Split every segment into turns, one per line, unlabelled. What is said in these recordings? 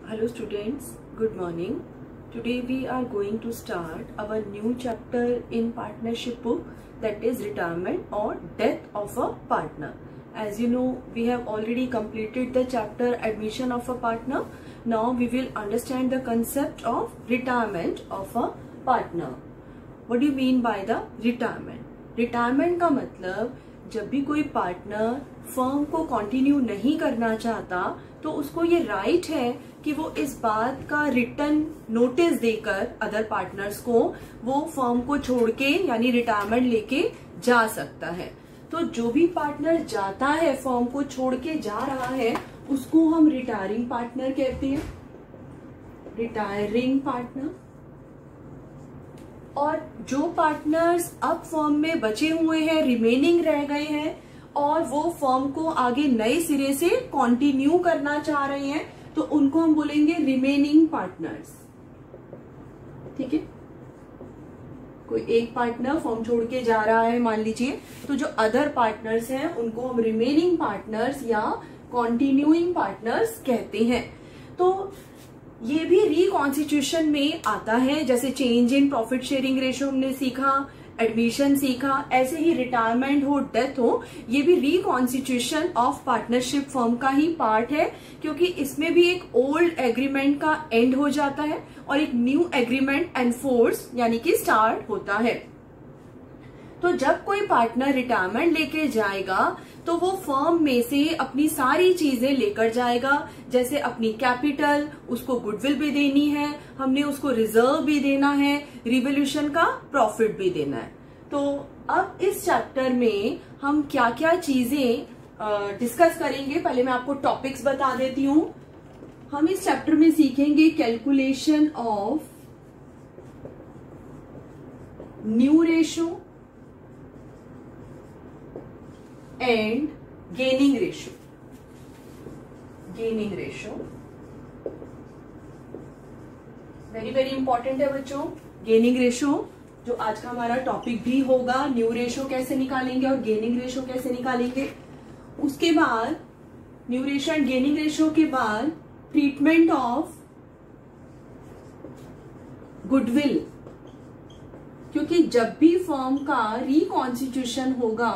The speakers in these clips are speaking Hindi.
Hello students, good morning. Today we are going to start our new chapter in partnership book, that is retirement or death of a partner. As you know, we have already completed the chapter admission of a partner. Now we will understand the concept of retirement of a partner. What do you mean by the retirement? Retirement का मतलब जब भी कोई पार्टनर फर्म को कंटिन्यू नहीं करना चाहता तो उसको ये राइट है कि वो इस बात का रिटर्न नोटिस देकर अदर पार्टनर्स को वो फर्म को छोड़ के यानी रिटायरमेंट लेके जा सकता है। तो जो भी पार्टनर जाता है फर्म को छोड़ के जा रहा है उसको हम रिटायरिंग पार्टनर कहते हैं, रिटायरिंग पार्टनर। और जो पार्टनर्स अब फर्म में बचे हुए हैं, रिमेनिंग रह गए हैं और वो फर्म को आगे नए सिरे से कंटिन्यू करना चाह रहे हैं तो उनको हम बोलेंगे रिमेनिंग पार्टनर्स। ठीक है, कोई एक पार्टनर फर्म छोड़ के जा रहा है मान लीजिए, तो जो अदर पार्टनर्स हैं उनको हम रिमेनिंग पार्टनर्स या कंटिन्यूइंग पार्टनर्स कहते हैं। तो ये भी रिकॉन्स्टिट्यूशन में आता है, जैसे change in profit sharing ratio हमने सीखा, एडमिशन सीखा, ऐसे ही रिटायरमेंट हो, डेथ हो, ये भी रिकॉन्स्टिट्यूशन ऑफ पार्टनरशिप फर्म का ही पार्ट है, क्योंकि इसमें भी एक ओल्ड एग्रीमेंट का एंड हो जाता है और एक न्यू एग्रीमेंट एनफोर्स यानी कि स्टार्ट होता है। तो जब कोई पार्टनर रिटायरमेंट लेके जाएगा तो वो फर्म में से अपनी सारी चीजें लेकर जाएगा, जैसे अपनी कैपिटल, उसको गुडविल भी देनी है, हमने उसको रिजर्व भी देना है, रिवोल्यूशन का प्रॉफिट भी देना है। तो अब इस चैप्टर में हम क्या क्या चीजें डिस्कस करेंगे, पहले मैं आपको टॉपिक्स बता देती हूँ। हम इस चैप्टर में सीखेंगे calculation of new ratio and gaining ratio. Gaining ratio very very important है बच्चों। गेनिंग रेशियो जो आज का हमारा टॉपिक भी होगा, न्यू रेशियो कैसे निकालेंगे और गेनिंग रेशियो कैसे निकालेंगे। उसके बाद new ratio and gaining ratio के बाद ट्रीटमेंट ऑफ गुडविल, क्योंकि जब भी फर्म का रिकॉन्स्टिट्यूशन होगा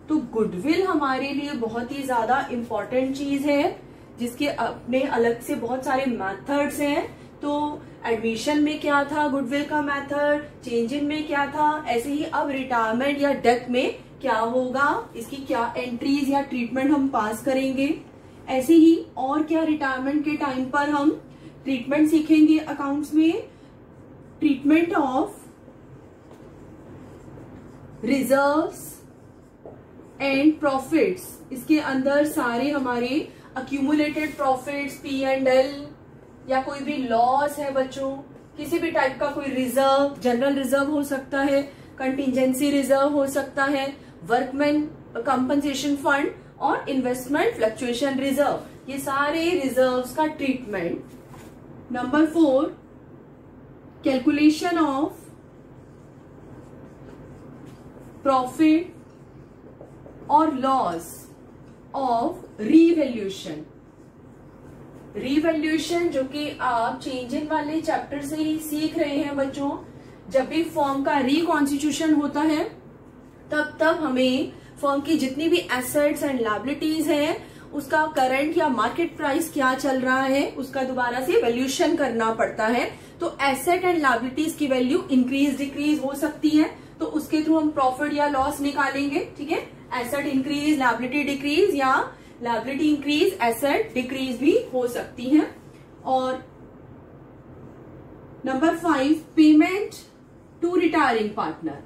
तो गुडविल हमारे लिए बहुत ही ज्यादा इंपॉर्टेंट चीज है, जिसके अपने अलग से बहुत सारे मेथड्स हैं। तो एडमिशन में क्या था गुडविल का मेथड, चेंज इन में क्या था, ऐसे ही अब रिटायरमेंट या डेथ में क्या होगा, इसकी क्या एंट्रीज या ट्रीटमेंट हम पास करेंगे। ऐसे ही और क्या रिटायरमेंट के टाइम पर हम ट्रीटमेंट सीखेंगे अकाउंट्स में, treatment of reserves and profits. इसके अंदर सारे हमारे अक्यूमुलेटेड प्रॉफिट्स, P&L या कोई भी लॉस है बच्चों, किसी भी टाइप का कोई रिजर्व, जनरल रिजर्व हो सकता है, कंटिजेंसी रिजर्व हो सकता है, वर्कमैन कंपनसेशन फंड और इन्वेस्टमेंट फ्लक्चुएशन रिजर्व, ये सारे रिजर्व्स का treatment. Number 4 calculation of profit और लॉस ऑफ रीवैल्यूएशन। रीवैल्यूएशन जो कि आप चेंज इन वाले चैप्टर से ही सीख रहे हैं बच्चों। जब भी फर्म का रिकॉन्स्टिट्यूशन होता है तब हमें फर्म की जितनी भी एसेट्स एंड लायबिलिटीज हैं उसका करंट या मार्केट प्राइस क्या चल रहा है उसका दोबारा से वैल्यूएशन करना पड़ता है। तो एसेट एंड लायबिलिटीज की वैल्यू इंक्रीज डिक्रीज हो सकती है, तो उसके थ्रू हम प्रॉफिट या लॉस निकालेंगे। ठीक है, एसेट इंक्रीज लायबिलिटी डिक्रीज या लायबिलिटी इंक्रीज एसेट डिक्रीज भी हो सकती हैं। और number 5 payment to retiring partner.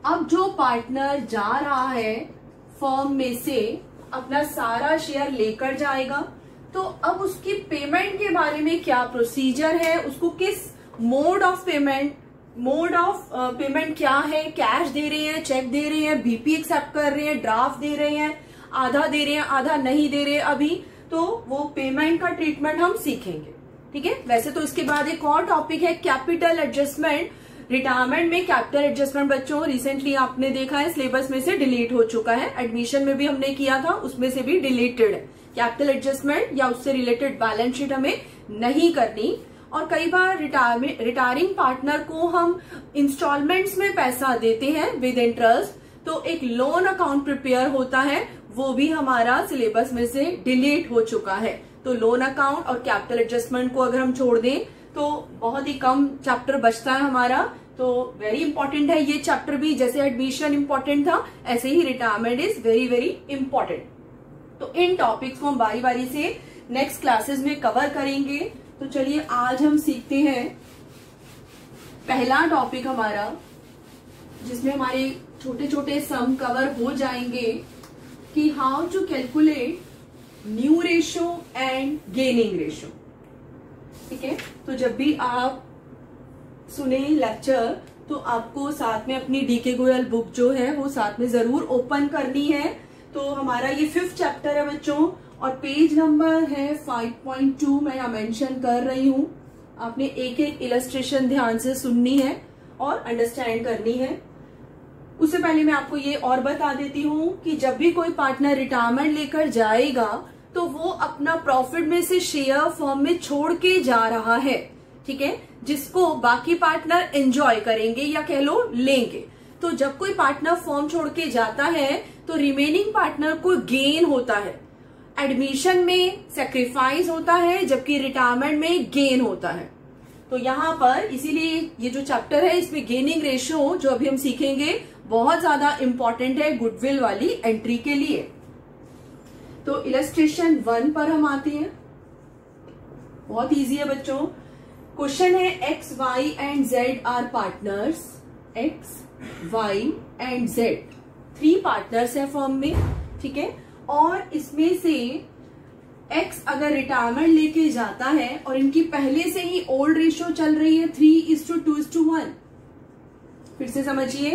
अब जो पार्टनर जा रहा है फर्म में से अपना सारा शेयर लेकर जाएगा, तो अब उसकी पेमेंट के बारे में क्या प्रोसीजर है, उसको किस मोड ऑफ पेमेंट क्या है, कैश दे रहे हैं, चेक दे रहे हैं, बीपी एक्सेप्ट कर रहे हैं, ड्राफ्ट दे रहे हैं, आधा दे रहे हैं, आधा नहीं दे रहे अभी, तो वो पेमेंट का ट्रीटमेंट हम सीखेंगे। ठीक है, वैसे तो इसके बाद एक और टॉपिक है कैपिटल एडजस्टमेंट। रिटायरमेंट में कैपिटल एडजस्टमेंट बच्चों रिसेंटली आपने देखा है सिलेबस में से डिलीट हो चुका है, एडमिशन में भी हमने किया था उसमें से भी डिलीटेड है। कैपिटल एडजस्टमेंट या उससे रिलेटेड बैलेंस शीट हमें नहीं करनी। और कई बार रिटायरिंग पार्टनर को हम इंस्टॉलमेंट्स में पैसा देते हैं विद इंटरेस्ट, तो एक लोन अकाउंट प्रिपेयर होता है, वो भी हमारा सिलेबस में से डिलीट हो चुका है। तो लोन अकाउंट और कैपिटल एडजस्टमेंट को अगर हम छोड़ दें तो बहुत ही कम चैप्टर बचता है हमारा। तो वेरी इंपॉर्टेंट है ये चैप्टर भी, जैसे एडमिशन इंपॉर्टेंट था ऐसे ही retirement is very very important. तो इन टॉपिक्स को हम बारी बारी से नेक्स्ट क्लासेस में कवर करेंगे। तो चलिए आज हम सीखते हैं पहला टॉपिक हमारा, जिसमें हमारे छोटे छोटे सम कवर हो जाएंगे कि how to calculate new ratio and gaining ratio. ठीक है, तो जब भी आप सुने लेक्चर तो आपको साथ में अपनी डीके गोयल बुक जो है वो साथ में जरूर ओपन करनी है। तो हमारा ये 5th चैप्टर है बच्चों, और पेज नंबर है 5.2 मैं यहाँ मेंशन कर रही हूँ। आपने एक एक इलस्ट्रेशन ध्यान से सुननी है और अंडरस्टैंड करनी है। उससे पहले मैं आपको ये और बता देती हूँ कि जब भी कोई पार्टनर रिटायरमेंट लेकर जाएगा तो वो अपना प्रॉफिट में से शेयर फर्म में छोड़ के जा रहा है, ठीक है, जिसको बाकी पार्टनर एंजॉय करेंगे या कह लो लेंगे। तो जब कोई पार्टनर फर्म छोड़ के जाता है तो रिमेनिंग पार्टनर को गेन होता है। एडमिशन में सेक्रीफाइस होता है जबकि रिटायरमेंट में गेन होता है। तो यहाँ पर इसीलिए ये जो चैप्टर है इसमें गेनिंग रेशो जो अभी हम सीखेंगे बहुत ज्यादा इंपॉर्टेंट है गुडविल वाली एंट्री के लिए। तो इलस्ट्रेशन 1 पर हम आते हैं। बहुत इजी है बच्चों। क्वेश्चन है X Y and Z are partners. X Y and Z 3 partners है फर्म में, ठीक है, और इसमें से एक्स अगर रिटायरमेंट लेके जाता है और इनकी पहले से ही ओल्ड रेशो चल रही है 3:2:1। फिर से समझिए,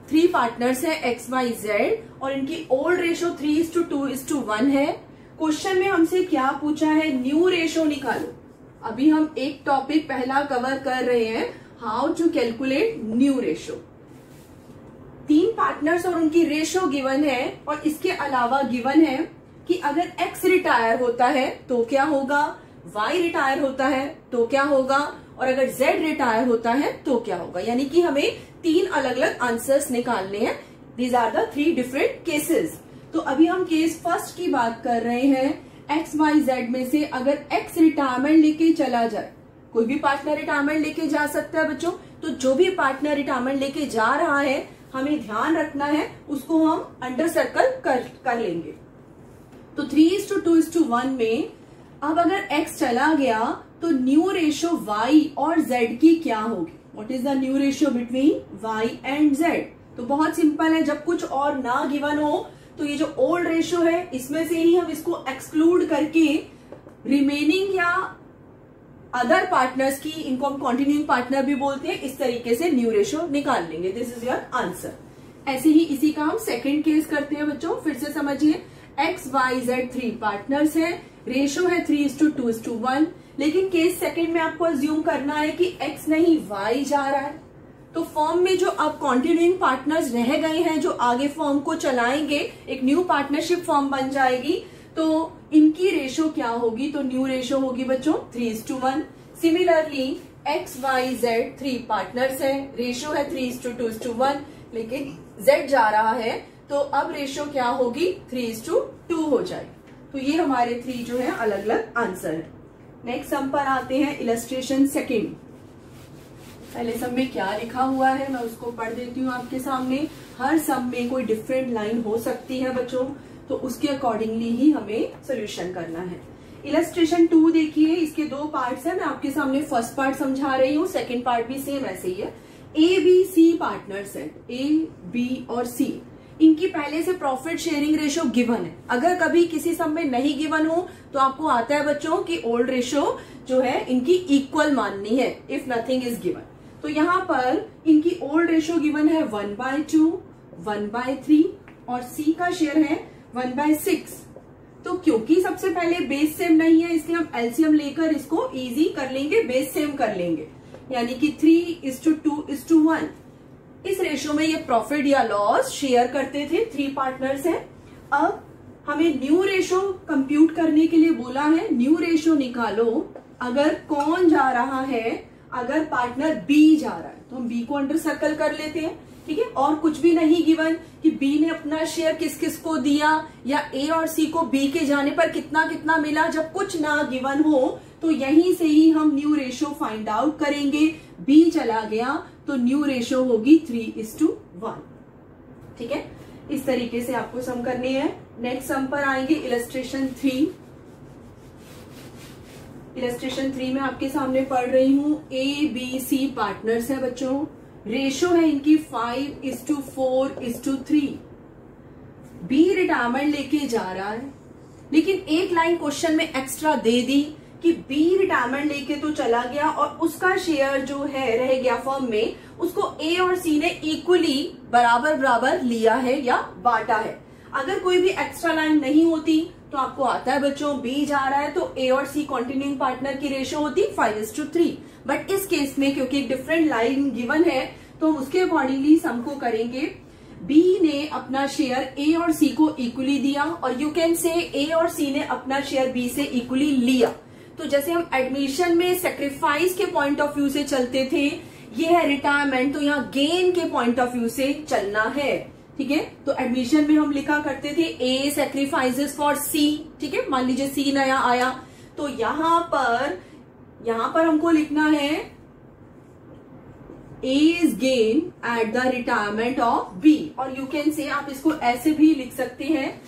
3 पार्टनर्स है एक्स वाई जेड और इनकी ओल्ड रेशो 3:2:1 है। क्वेश्चन में हमसे क्या पूछा है, न्यू रेशो निकालो। अभी हम एक टॉपिक पहला कवर कर रहे हैं, how to calculate new ratio. 3 partners और उनकी रेशो गिवन है, और इसके अलावा गिवन है कि अगर एक्स रिटायर होता है तो क्या होगा, वाई रिटायर होता है तो क्या होगा, और अगर जेड रिटायर होता है तो क्या होगा। यानी कि हमें 3 अलग अलग आंसर्स निकालने हैं। These are the 3 different cases. तो अभी हम केस फर्स्ट की बात कर रहे हैं। एक्स वाई जेड में से अगर एक्स रिटायरमेंट लेके चला जाए, कोई भी पार्टनर रिटायरमेंट लेके जा सकता है बच्चों, तो जो भी पार्टनर रिटायरमेंट लेके जा रहा है हमें ध्यान रखना है, उसको हम अंडर सर्कल कर लेंगे। तो 3:2:1 में अब अगर x चला गया तो न्यू रेशो y और z की क्या होगी। What is the new ratio between y and z। तो बहुत सिंपल है, जब कुछ और ना गिवन हो तो ये जो ओल्ड रेशो है इसमें से ही हम इसको एक्सक्लूड करके रिमेनिंग या अदर पार्टनर्स की, इनको हम कॉन्टिन्यूइंग पार्टनर भी बोलते हैं, इस तरीके से न्यू रेशो निकाल लेंगे। This is your answer. ऐसे ही इसी का हम सेकेंड केस करते हैं बच्चों। फिर से समझिए, एक्स वाई जेड 3 पार्टनर्स है, रेशो है 3:2:1, लेकिन केस सेकंड में आपको अज्यूम करना है कि एक्स नहीं वाई जा रहा है। तो फर्म में जो अब कॉन्टिन्यूइंग पार्टनर्स रह गए हैं जो आगे फर्म को चलाएंगे, एक न्यू पार्टनरशिप फर्म बन जाएगी, तो इनकी रेशो क्या होगी, तो न्यू रेशो होगी बच्चों 3:1। Similarly X Y Z 3 partners है, रेशो है 3:2:1, लेकिन जेड जा रहा है तो अब रेशो क्या होगी 3:2 हो जाएगी। तो ये हमारे 3 जो है अलग अलग आंसर है। नेक्स्ट सम पर आते हैं, इलस्ट्रेशन सेकंड। पहले सम में क्या लिखा हुआ है मैं उसको पढ़ देती हूँ आपके सामने। हर सम में कोई डिफरेंट लाइन हो सकती है बच्चों, तो उसके अकॉर्डिंगली ही हमें सोल्यूशन करना है। इलस्ट्रेशन 2 देखिए, इसके 2 पार्ट्स है। मैं आपके सामने फर्स्ट पार्ट समझा रही हूँ, सेकेंड पार्ट भी सेम ऐसे ही है। ए बी सी पार्टनर्स है, ए बी और सी, इनकी पहले से प्रॉफिट शेयरिंग रेशो गिवन है। अगर कभी किसी सम में नहीं गिवन हो तो आपको आता है बच्चों कि ओल्ड रेशो जो है इनकी इक्वल माननी है इफ नथिंग इज गिवन। तो यहाँ पर इनकी ओल्ड रेशो गिवन है 1/2, 1/3 और सी का शेयर है 1/6। तो क्योंकि सबसे पहले बेस सेम नहीं है इसलिए हम एलसीएम लेकर इसको इजी कर लेंगे, बेस सेम कर लेंगे, यानी कि 3:2:1। इस रेशो में ये प्रॉफिट या लॉस शेयर करते थे, 3 पार्टनर्स हैं। अब हमें न्यू रेशो कंप्यूट करने के लिए बोला है, न्यू रेशो निकालो अगर कौन जा रहा है, अगर पार्टनर बी जा रहा है तो हम बी को अंडर सर्कल कर लेते हैं, ठीक है। और कुछ भी नहीं गिवन कि बी ने अपना शेयर किस किस को दिया या ए और सी को बी के जाने पर कितना कितना मिला। जब कुछ ना गिवन हो तो यहीं से ही हम न्यू रेशो फाइंड आउट करेंगे। बी चला गया तो न्यू रेशो होगी 3:1, ठीक है। इस तरीके से आपको सम करनी है। नेक्स्ट सम पर आएंगे इलस्ट्रेशन 3। इलस्ट्रेशन 3 में आपके सामने पढ़ रही हूं, ए बी सी पार्टनर्स है बच्चों, रेशो है इनकी 5:4:3। बी रिटायरमेंट लेके जा रहा है, लेकिन एक लाइन क्वेश्चन में एक्स्ट्रा दे दी कि बी रिटायरमेंट लेके तो चला गया और उसका शेयर जो है रह गया फर्म में, उसको ए और सी ने इक्वली बराबर बराबर लिया है या बांटा है। अगर कोई भी एक्स्ट्रा लाइन नहीं होती तो आपको आता है बच्चों बी जा रहा है तो ए और सी कॉन्टिन्यूइंग पार्टनर की रेशो होती 5:3। बट इस केस में क्योंकि डिफरेंट लाइन गिवन है तो हम उसके अकॉर्डिंगली सम को करेंगे। बी ने अपना शेयर ए और सी को इक्वली दिया और यू कैन से ए और सी ने अपना शेयर बी से इक्वली लिया। तो जैसे हम एडमिशन में सेक्रीफाइस के पॉइंट ऑफ व्यू से चलते थे, ये है रिटायरमेंट, तो यहाँ गेन के पॉइंट ऑफ व्यू से चलना है, ठीक है। तो एडमिशन में हम लिखा करते थे ए सेक्रीफाइसेस फॉर सी, ठीक है। मान लीजिए सी नया आया तो यहां पर हमको लिखना है A is gain at the retirement of B. और यू कैन से आप इसको ऐसे भी लिख सकते हैं,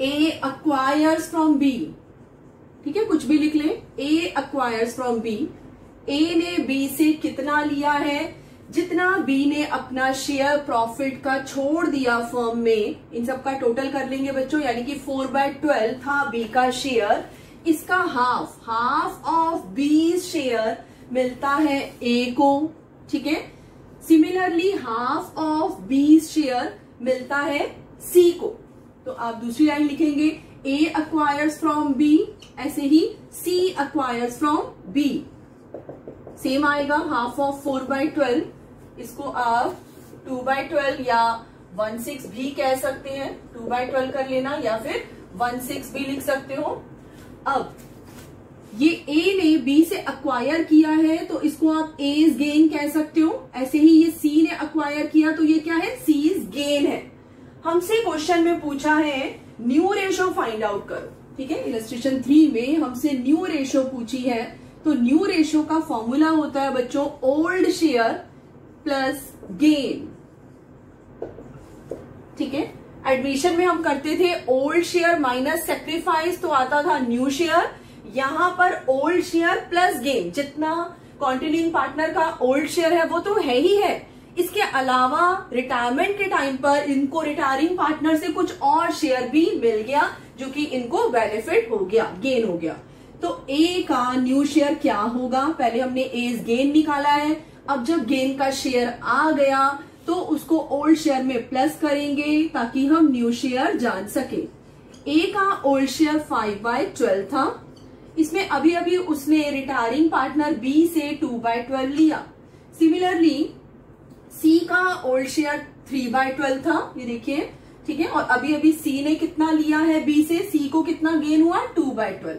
ए अक्वायर्स फ्रॉम बी, ठीक है, कुछ भी लिख लें, ए अक्वायर्स फ्रॉम बी। ए ने बी से कितना लिया है, जितना बी ने अपना शेयर प्रॉफिट का छोड़ दिया फर्म में, इन सब का टोटल कर लेंगे बच्चों, यानी कि 4/12 था बी का शेयर, इसका हाफ ऑफ बी शेयर मिलता है ए को, ठीक है। Similarly half of B share मिलता है सी को। तो आप दूसरी लाइन लिखेंगे, ए अक्वायर्स फ्रॉम बी, ऐसे ही सी अक्वायर्स फ्रॉम बी, सेम आएगा हाफ ऑफ 4/12, इसको आप 2/12 या 1/6 भी कह सकते हैं, 2/12 कर लेना या फिर 1/6 भी लिख सकते हो। अब ये ए ने बी से अक्वायर किया है तो इसको आप ए इज गेन कह सकते हो। ऐसे ही ये सी ने अक्वायर किया तो ये क्या है, सी इज गेन है। हमसे क्वेश्चन में पूछा है न्यू रेशो फाइंड आउट करो, ठीक है। इलस्ट्रेशन 3 में हमसे न्यू रेशो पूछी है तो न्यू रेशो का फॉर्मूला होता है बच्चों ओल्ड शेयर प्लस गेन, ठीक है। एडमिशन में हम करते थे ओल्ड शेयर माइनस सेक्रीफाइस तो आता था न्यू शेयर, यहां पर ओल्ड शेयर प्लस गेन, जितना कॉन्टिन्यूइंग पार्टनर का ओल्ड शेयर है वो तो है ही है, इसके अलावा रिटायरमेंट के टाइम पर इनको रिटायरिंग पार्टनर से कुछ और शेयर भी मिल गया जो कि इनको बेनिफिट हो गया, गेन हो गया। तो ए का न्यू शेयर क्या होगा, पहले हमने ए गेन निकाला है, अब जब गेन का शेयर आ गया तो उसको ओल्ड शेयर में प्लस करेंगे ताकि हम न्यू शेयर जान सके। ए का ओल्ड शेयर 5/12 था, इसमें अभी अभी उसने रिटायरिंग पार्टनर बी से 2/12 लिया। सिमिलरली सी का ओल्ड शेयर 3/12 था, ये देखिए, ठीक है। और अभी अभी सी ने कितना लिया है बी से, सी को कितना गेन हुआ 2/12।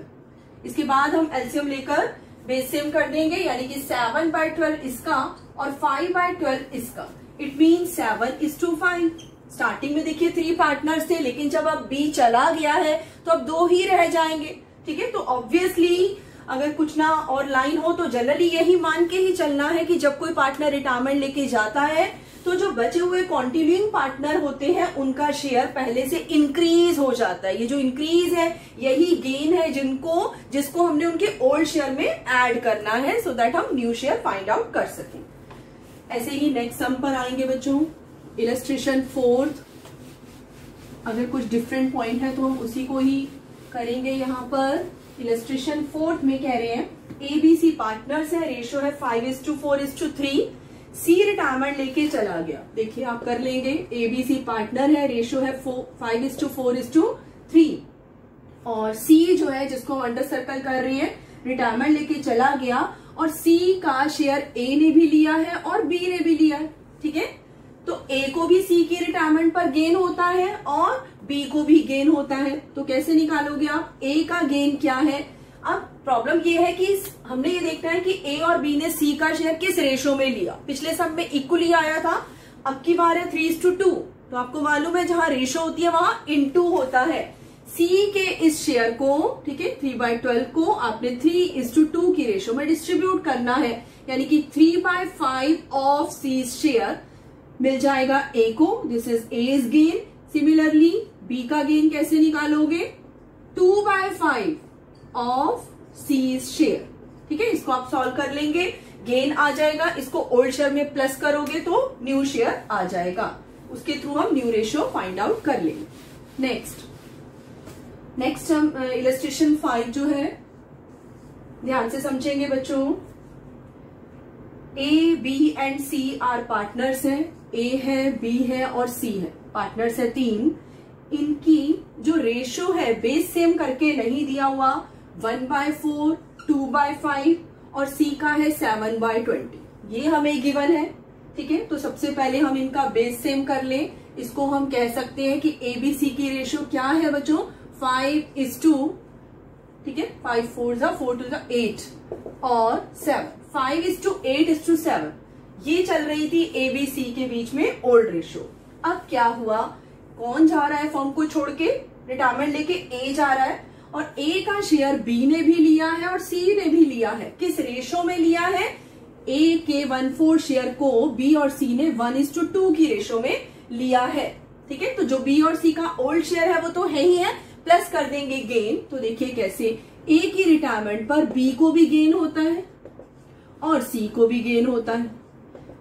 इसके बाद हम एलसीएम लेकर बेस सेम कर देंगे, यानी कि 7/12 इसका और 5/12 इसका, इट मीन 7:5। स्टार्टिंग में देखिए 3 पार्टनर्स थे, लेकिन जब अब बी चला गया है तो अब 2 ही रह जाएंगे, ठीक है। तो ऑब्वियसली अगर कुछ ना और लाइन हो तो जनरली यही मान के ही चलना है कि जब कोई पार्टनर रिटायरमेंट लेके जाता है तो जो बचे हुए कॉन्टिन्यूइंग पार्टनर होते हैं उनका शेयर पहले से इंक्रीज हो जाता है। ये जो इंक्रीज है यही गेन है जिसको हमने उनके ओल्ड शेयर में ऐड करना है, सो दैट हम न्यू शेयर फाइंड आउट कर सकें। ऐसे ही नेक्स्ट सम पर आएंगे बच्चों, इलस्ट्रेशन 4। अगर कुछ डिफरेंट पॉइंट है तो हम उसी को ही करेंगे। यहाँ पर इलस्ट्रेशन 4 में कह रहे हैं एबीसी पार्टनर्स है, रेशियो है 5:4:3। सी रिटायरमेंट लेके चला गया, देखिए आप कर लेंगे, एबीसी पार्टनर है, रेशियो है 5:4:3। और सी जो है जिसको अंडर सर्कल कर रही है, रिटायरमेंट लेके चला गया और सी का शेयर ए ने भी लिया है और बी ने भी लिया है, ठीक है। तो ए को भी सी की रिटायरमेंट पर गेन होता है और बी को भी गेन होता है। तो कैसे निकालोगे आप? ए का गेन क्या है? अब प्रॉब्लम ये है कि हमने ये देखना है कि ए और बी ने सी का शेयर किस रेशो में लिया। पिछले सब में इक्वली आया था, अब की बार है 3:2। तो आपको मालूम है जहां रेशो होती है वहां इनटू होता है। सी के इस शेयर को, ठीक है, 3/12 को आपने 3:2 की रेशो में डिस्ट्रीब्यूट करना है, यानी कि 3/5 ऑफ सी शेयर मिल जाएगा ए को। This is A's gain. Similarly B का गेन कैसे निकालोगे? 2/5 ऑफ सी शेयर। ठीक है, इसको आप सॉल्व कर लेंगे, गेन आ जाएगा। इसको ओल्ड शेयर में प्लस करोगे तो न्यू शेयर आ जाएगा। उसके थ्रू हम न्यू रेशियो फाइंड आउट कर लेंगे। नेक्स्ट हम इलस्ट्रेशन 5 जो है ध्यान से समझेंगे बच्चों। A, B and C are partners हैं। ए है, बी है और सी है, पार्टनर्स है 3। इनकी जो रेशो है बेस सेम करके नहीं दिया हुआ, 1/4, 2/5 और सी का है 7/20। ये हमें गिवन है। ठीक है, तो सबसे पहले हम इनका बेस सेम कर लें। इसको हम कह सकते हैं कि ए बी सी की रेशो क्या है बच्चों? 5:2। ठीक है, 5 4 4 2 8 और 7, 5:8:7 ये चल रही थी ए बी सी के बीच में ओल्ड रेशो। अब क्या हुआ? कौन जा रहा है फर्म को छोड़ के? रिटायरमेंट लेके ए जा रहा है और ए का शेयर बी ने भी लिया है और सी ने भी लिया है। किस रेशो में लिया है? ए के 1/4 शेयर को बी और सी ने 1:2 की रेशो में लिया है। ठीक है, तो जो बी और सी का ओल्ड शेयर है वो तो है ही है, प्लस कर देंगे गेन। तो देखिए कैसे, ए की रिटायरमेंट पर बी को भी गेन होता है और सी को भी गेन होता है।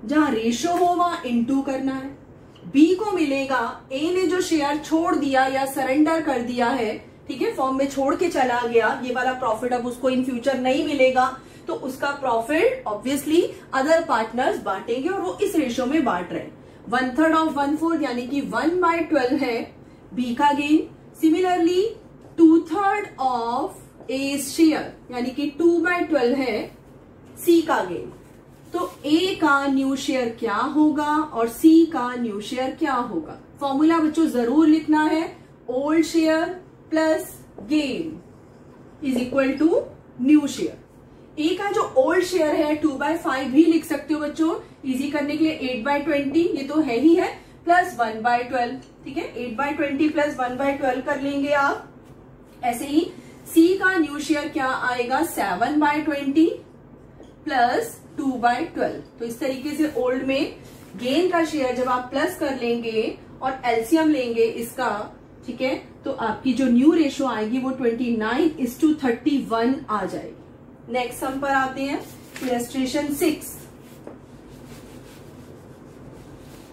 जहां रेशो हो वहां इनटू करना है। बी को मिलेगा, ए ने जो शेयर छोड़ दिया या सरेंडर कर दिया है, ठीक है, फॉर्म में छोड़ के चला गया, ये वाला प्रॉफिट अब उसको इन फ्यूचर नहीं मिलेगा, तो उसका प्रॉफिट ऑब्वियसली अदर पार्टनर्स बांटेंगे और वो इस रेशो में बांट रहे हैं। 1/3 ऑफ 1/4 यानी कि 1/12 है बी का gain. Similarly 2/3 of A share यानी कि 2/12 है सी का गेन। तो ए का न्यू शेयर क्या होगा और सी का न्यू शेयर क्या होगा? फॉर्मूला बच्चों जरूर लिखना है, old share plus gain is equal to new share. A का जो ओल्ड शेयर है 2/5 भी लिख सकते हो बच्चों, इजी करने के लिए 8/20 ये तो है ही है, प्लस 1/12। ठीक है, 8/20 प्लस 1/12 कर लेंगे आप। ऐसे ही सी का न्यू शेयर क्या आएगा? 7/20 प्लस 2/12। तो इस तरीके से ओल्ड में गेन का शेयर जब आप प्लस कर लेंगे और एलसीएम लेंगे इसका, ठीक है, तो आपकी जो न्यू रेशो आएगी वो 29:31 आ जाएगी। नेक्स्ट सम पर आते हैं, इलस्ट्रेशन 6।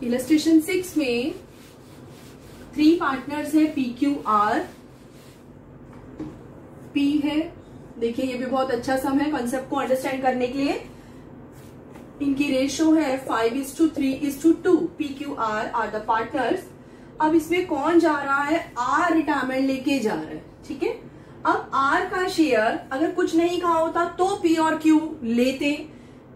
इलस्ट्रेशन 6 में 3 पार्टनर्स है, PQR, P है। देखिए ये भी बहुत अच्छा सम है कॉन्सेप्ट को अंडरस्टैंड करने के लिए। इनकी रेशो है 5:3:2। PQR are the partners. अब इसमें कौन जा रहा है? आर रिटायरमेंट लेके जा रहा है। ठीक है, अब आर का शेयर अगर कुछ नहीं कहा होता तो पी और क्यू लेते,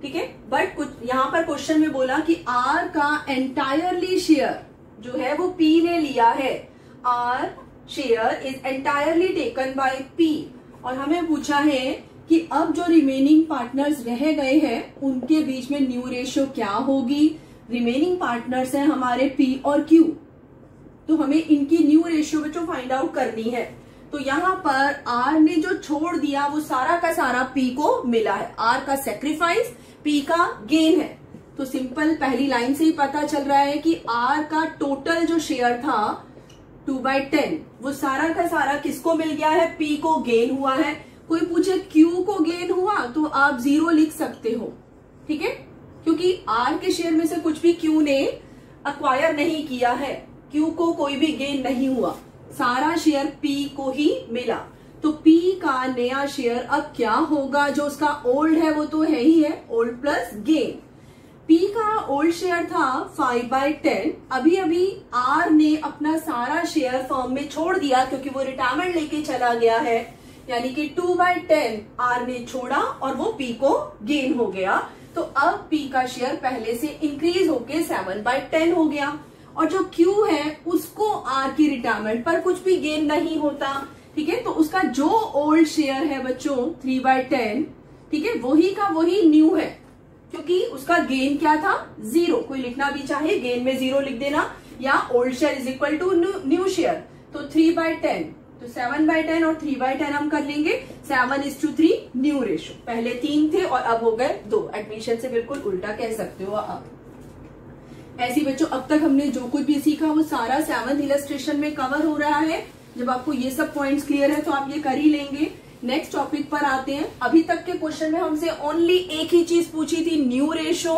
ठीक है, बट कुछ यहां पर क्वेश्चन में बोला कि आर का एंटायरली शेयर जो है वो पी ने लिया है। R share is entirely taken by P और हमें पूछा है कि अब जो रिमेनिंग पार्टनर्स रह गए हैं उनके बीच में न्यू रेशियो क्या होगी। रिमेनिंग पार्टनर्स हैं हमारे पी और क्यू, तो हमें इनकी न्यू रेशियो बच्चों फाइंड आउट करनी है। तो यहाँ पर आर ने जो छोड़ दिया वो सारा का सारा पी को मिला है। आर का सेक्रीफाइस पी का गेन है। तो सिंपल पहली लाइन से ही पता चल रहा है कि आर का टोटल जो शेयर था 2/10 वो सारा का सारा किसको मिल गया है? पी को गेन हुआ है। कोई पूछे क्यू को गेन हुआ तो आप 0 लिख सकते हो, ठीक है, क्योंकि आर के शेयर में से कुछ भी क्यू ने अक्वायर नहीं किया है। क्यू को कोई भी गेन नहीं हुआ, सारा शेयर पी को ही मिला। तो पी का नया शेयर अब क्या होगा? जो उसका ओल्ड है वो तो है ही है, ओल्ड प्लस गेन। पी का ओल्ड शेयर था 5/10। अभी अभी आर ने अपना सारा शेयर फर्म में छोड़ दिया क्योंकि वो रिटायरमेंट लेके चला गया है, यानी कि 2/10 आर ने छोड़ा और वो पी को गेन हो गया। तो अब P का शेयर पहले से इंक्रीज होके 7/10 हो गया, और जो Q है उसको R की रिटायरमेंट पर कुछ भी गेन नहीं होता, ठीक है। तो उसका जो ओल्ड शेयर है बच्चों 3/10, ठीक है, वही का वही न्यू है, क्योंकि उसका गेन क्या था 0। कोई लिखना भी चाहे गेन में 0 लिख देना, या old share is equal to new share. तो 3/10, तो 7/10 और 3/10 हम कर लेंगे 7:3 न्यू रेशो। पहले 3 थे और अब हो गए 2। एडमिशन से बिल्कुल उल्टा कह सकते हो आप। ऐसी बच्चों अब तक हमने जो कुछ भी सीखा वो सारा 7th इलस्ट्रेशन में कवर हो रहा है। जब आपको ये सब पॉइंट्स क्लियर है तो आप ये कर ही लेंगे। नेक्स्ट टॉपिक पर आते हैं। अभी तक के क्वेश्चन में हमसे ओनली एक ही चीज पूछी थी, न्यू रेशो।